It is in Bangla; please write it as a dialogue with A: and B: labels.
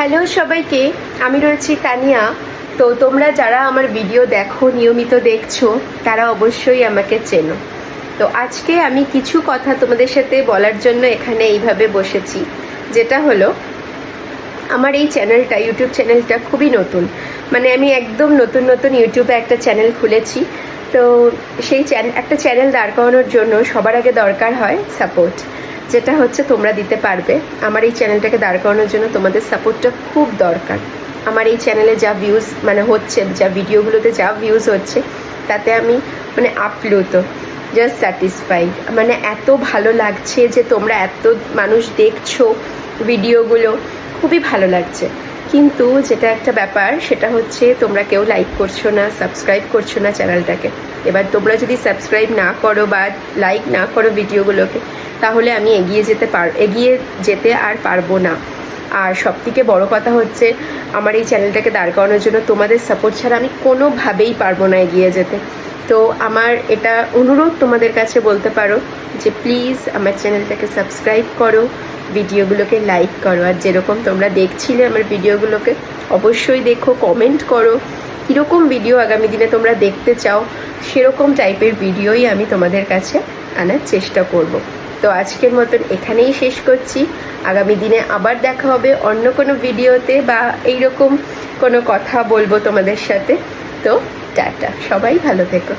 A: হ্যালো সবাইকে, আমি রয়েছি তানিয়া। তো তোমরা যারা আমার ভিডিও দেখো, নিয়মিত দেখছো, তারা অবশ্যই আমাকে চেনো। তো আজকে আমি কিছু কথা তোমাদের সাথে বলার জন্য এখানে এইভাবে বসেছি। যেটা হলো, আমার এই চ্যানেলটা, ইউটিউব চ্যানেলটা খুবই নতুন। মানে আমি একদম নতুন ইউটিউবে একটা চ্যানেল খুলেছি। তো সেই একটা চ্যানেল দাঁড় করানোর জন্য সবার আগে দরকার হয় সাপোর্ট, যেটা হচ্ছে তোমরা দিতে পারবে। আমার এই চ্যানেলটাকে দাঁড় করানোর জন্য তোমাদের সাপোর্টটা খুব দরকার। আমার এই চ্যানেলে যা ভিউজ হচ্ছে, যা ভিডিওগুলোতে যা ভিউজ হচ্ছে, তাতে আমি আপ্লুত, জাস্ট স্যাটিসফাইড। এত ভালো লাগছে যে তোমরা এত মানুষ দেখছো ভিডিওগুলো, খুবই ভালো লাগছে। কিন্তু যেটা একটা ব্যাপার, সেটা হচ্ছে তোমরা কেউ লাইক করছো না, সাবস্ক্রাইব করছো না চ্যানেলটাকে। এবার তোমরা যদি সাবস্ক্রাইব না করো বা লাইক না করো ভিডিওগুলোকে, তাহলে আমি এগিয়ে যেতে আর পারবো না। আর সবথেকে বড় কথা হচ্ছে, আমার এই চ্যানেলটাকে দাঁড় করানোর জন্য তোমাদের সাপোর্ট ছাড়া আমি কোনোভাবেই পারবো না এগিয়ে যেতে। তো আমার এটা অনুরোধ তোমাদের কাছে বলতে পারো যে প্লিজ আমার চ্যানেলটাকে সাবস্ক্রাইব করো, ভিডিওগুলোকে লাইক করো। আর যেরকম তোমরা দেখছিলে আমার ভিডিওগুলোকে, অবশ্যই দেখো, কমেন্ট করো কীরকম ভিডিও আগামী দিনে তোমরা দেখতে চাও। সেরকম টাইপের ভিডিওই আমি তোমাদের কাছে আনার চেষ্টা করব। তো আজকের মতন এখানেই শেষ করছি। আগামী দিনে আবার দেখা হবে অন্য কোনো ভিডিওতে, বা এইরকম কোনো কথা বলবো তোমাদের সাথে। তো টাটা, সবাই ভালো থেকো।